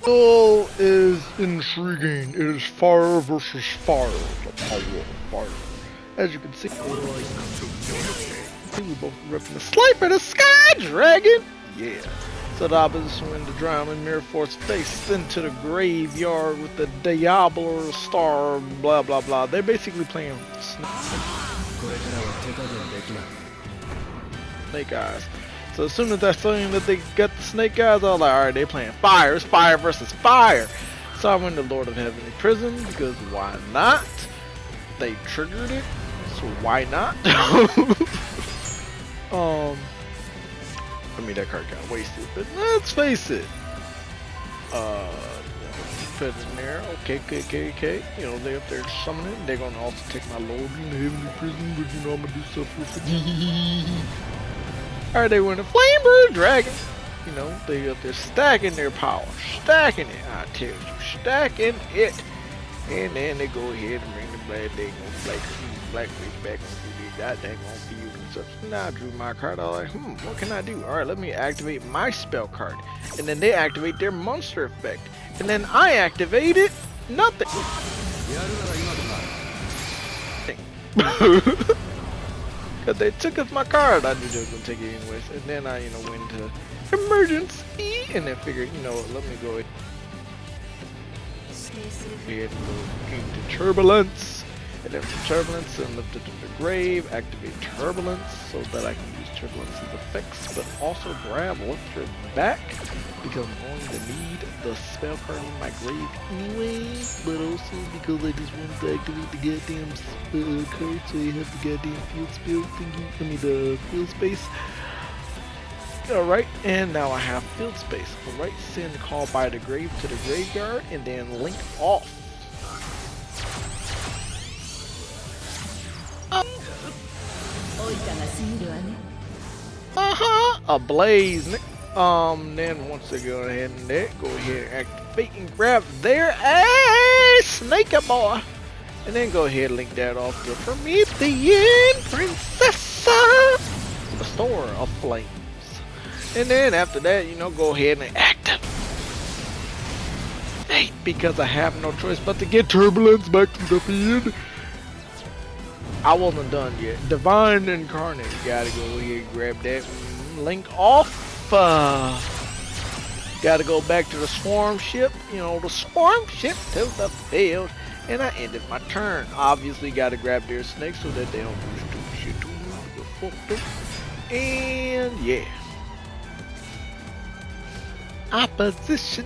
Duel is intriguing. It is fire versus fire. The power of fire. As you can see, we both ripping the sniper, the sky dragon. Yeah. So the opposition win the drowning mirror force face into the graveyard with the Diablo star. Blah blah blah. They're basically playing Snake Eyes. So as soon as I seen that they got the Snake Eyes, I was like, alright, they playing fire. It's fire versus fire. So I went to Lord of Heavenly Prison because why not? They triggered it, so why not? I mean that card got wasted, but let's face it. Put it in there. Okay. You know, they up there summoning. They're gonna also take my Lord in the Heavenly Prison, but you know I'm gonna do stuff with it. Alright, they win a Flamebird Dragon. You know, they up there stacking their power. Stacking it, I tell you. Stacking it. And then they go ahead and bring the They gonna black face back on TV. That dang on field and stuff. So now I drew my card. I was like, what can I do? Alright, let me activate my spell card. And then they activate their monster effect. And then I activate it. Nothing. Cause they took us my card. I knew they were gonna take it anyways. And then I, went to emergency and then figured, let me go ahead and go into turbulence. And then from turbulence and lift it to the grave, activate turbulence so that I can use turbulence's effects, but also grab Lifter back because I'm going to need the spell card in my grave anyway, but also because I just wanted to activate the goddamn spell card, so I have the goddamn field spell thingy, the field space. Alright, and now I have field space. Alright, send call by the grave to the graveyard, and then link off. A blaze. Then once they go ahead and activate and grab their ass, snake boy, and then go ahead and link that off to Promethean Princess, the Store of Flames. And then after that, go ahead and activate because I have no choice but to get turbulence back to the field. I wasn't done yet. Divine Incarnate. Gotta go ahead and grab that. Link off. Gotta go back to the swarm ship. The swarm ship to the field. And I ended my turn. Obviously, gotta grab their snakes so that they don't do stupid shit. And yeah. Opposition.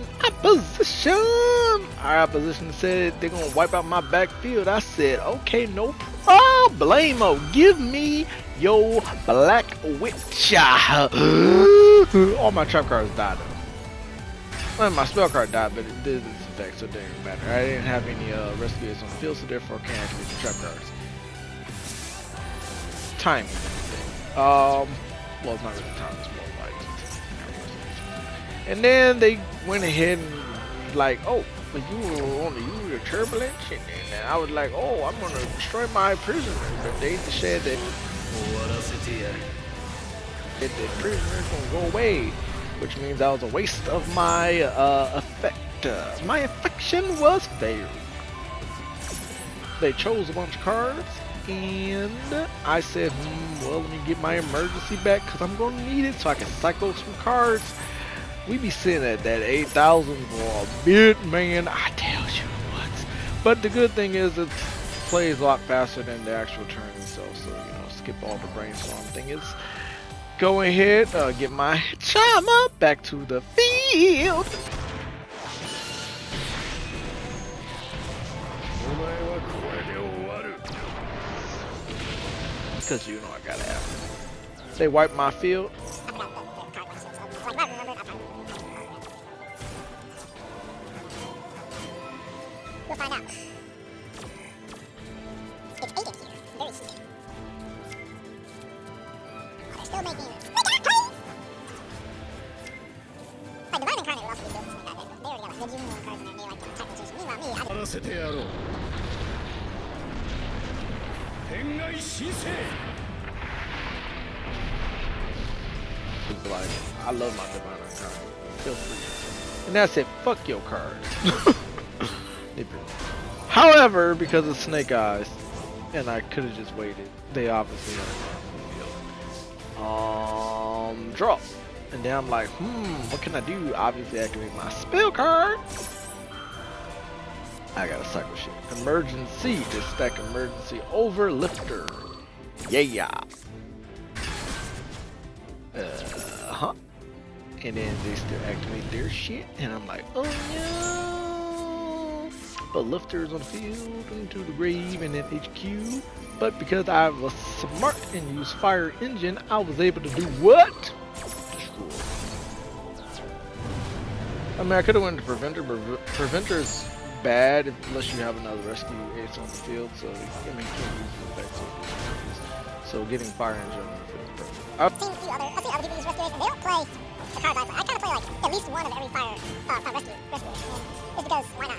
Our opposition said they're gonna wipe out my backfield. I said, okay, no problemo. Give me your Black Witch. All my trap cards died though. Well, my spell card died, but it did its effect, so it didn't matter. I didn't have any rescues on the field, so therefore I can't activate the trap cards. Timing. Well, it's not really time, it's more like. And then they went ahead and like, oh, but you were on the turbulence, and then I was like, oh, I'm gonna destroy my prisoners. But they said that the prisoners gonna go away, which means that was a waste of my effect. My affection was failed. They chose a bunch of cards, and I said, well, let me get my emergency back because I'm gonna need it so I can cycle some cards. We be sitting at that 8,000 for a bit, man. I tell you what. But the good thing is it plays a lot faster than the actual turn itself. So, skip all the brainstorm thing. Is go ahead, get my charmer back to the field. Because I gotta have it. They wipe my field. We'll find out. It's 8 in here. Very cheap. Oh, they're still making it. Like, Divine Incarnate would also be built to make that deck. They already got like Legion cards in there. They like the type rotation. Meanwhile, me, I like, I love my Divine Incarnate. Feel free. And I said, fuck your card. However, because of Snake Eyes, and I could have just waited, they obviously had a field. Draw. And then I'm like, what can I do? Obviously activate my spell card. I gotta cycle shit. Emergency. Just stack emergency over lifter. Yeah. And then they still activate their shit, and I'm like, oh no! But lifters on the field into the grave and then HQ. But because I was smart and used fire engine, I was able to do what? Destroy. I mean, I could have went to preventer, but preventer's bad unless you have another rescue ace on the field. So I mean, you can't use the effects. So getting fire engine on the field is perfect. I've seen other people use rescue ace, and they don't play the cards I play. I kind of play like at least one of every fire rescue. And it's because why not?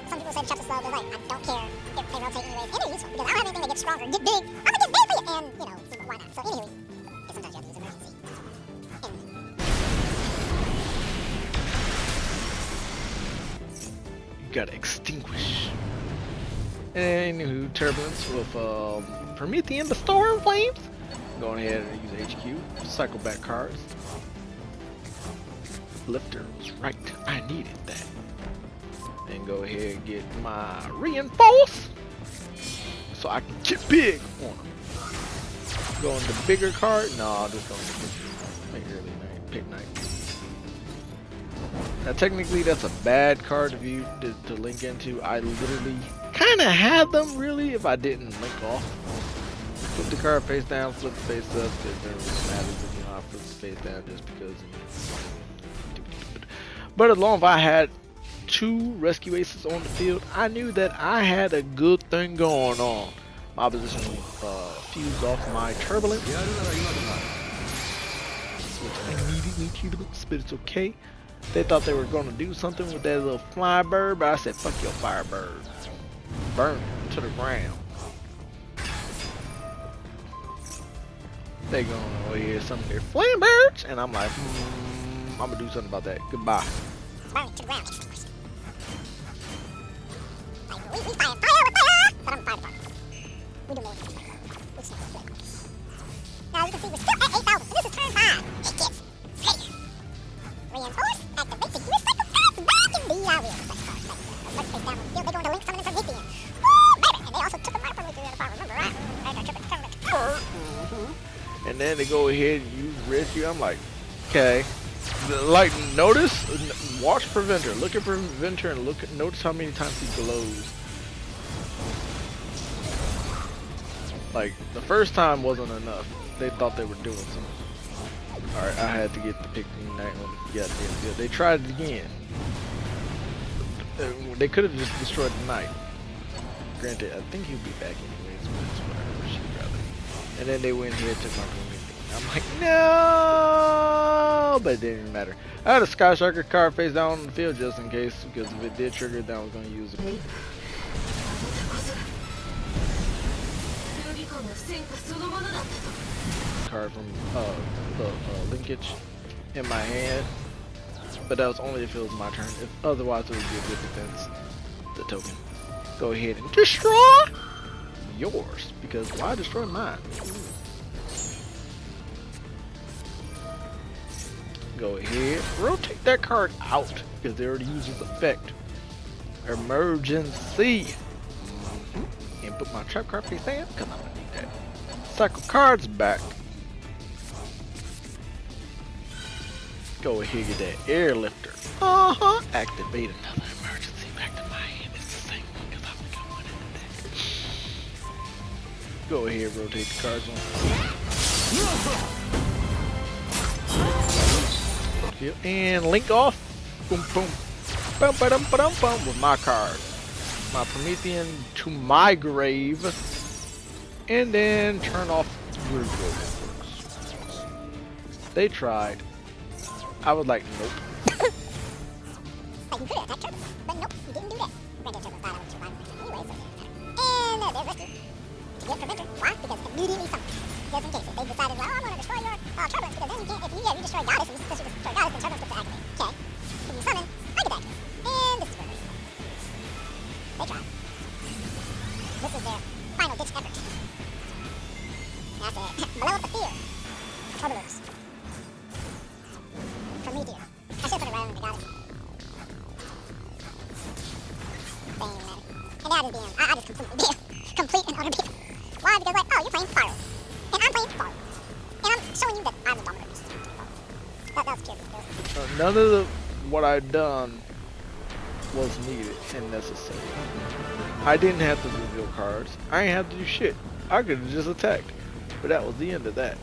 Some people say chop the slow, but like I don't care if they rotate anyways. And they're useful because I don't have anything that gets stronger, get big. I'm gonna get big for you, and you know why not? So anyway, sometimes you have to use emergency. You gotta extinguish. Anywho, turbulence with Promethean the Storm Flames. Going ahead and use HQ. Cycle back cards. Lifter was right. I needed that. And go ahead and get my reinforce so I can get big on them. Going to bigger card? No, I'll just go make early night, pick night. Now technically that's a bad card of you to link into. I literally kind of had them really if I didn't link off. Flip the card face down, flip the face up. It doesn't really matter if you know I flip the face down just because. But as long as I had 2 rescue aces on the field, I knew that I had a good thing going on. My opposition fused off my turbulence, which I immediately cheated, but it's okay. They thought they were going to do something with that little fly bird, but I said, fuck your firebird. Burn it to the ground. They going over here some of their flame birds, and I'm like, I'm gonna do something about that. Goodbye. Burn it to the ground. We fire, but I'm fire department. We do more. Now you can see we're still at 8,000. This is turn 5. It gets bigger. Reinforce, activate the recycle cards back in the area. Let's face down on the field. They're going to link summon from Promethean. Woo, baby! And they also took a mark from Promethean, if I remember right. And then they go ahead and use rescue. I'm like, okay. Like, watch Preventer. Look at Preventer and notice how many times he glows. Like, the first time wasn't enough. They thought they were doing something. Alright, I had to get the pick night on the goddamn field. They tried it again. They could have just destroyed the knight. Granted, I think he'd be back anyways, but it's whatever. She'd rather. And then they went here and took my Promethean. I'm like, no! But it didn't even matter. I had a Sky Striker card face down on the field just in case, because if it did trigger, then I was going to use it. Card from the linkage in my hand, but that was only if it was my turn. If otherwise, it would be a good defense. The token. Go ahead and destroy yours, because why destroy mine? Go ahead, rotate that card out because they already used its effect. Emergency. And put my trap card face down because I'm gonna need that. Cycle cards back. Go ahead, get that airlifter. Activate another emergency back to my hand. It's the same one because I'm going into that. Go ahead, rotate the cards on. And link off. Boom, boom. Bum, ba-dum, ba-dum, bum, with my card. My Promethean to my grave. And then turn off your grave. They tried. I was like, nope. Like you could have attacked Turbo, but nope, you didn't do that. Granted, Turbo thought I would survive anyway, so and they're risky to get Preventer. Why? Because immediately something. Just in case if they decided, well, I'm going to destroy your turbulence, because then you can't, if you destroy Goddess, and since you destroy Goddess, then turbulence gets to activate. Okay. If you summon, This is their final ditch effort. That's it. Blow up the fear. Turbulence. From me, dear. I should put it right on the goddess. Bang, man. And that is being, I just completely being complete and utter being. Why? Because like, oh, you're playing fire. And I'm playing fire. And I'm showing you that I'm the dominant beast. That's pure because None of the, what I've done was needed and necessary. I didn't have to reveal cards. I ain't have to do shit. I could have just attacked. But that was the end of that.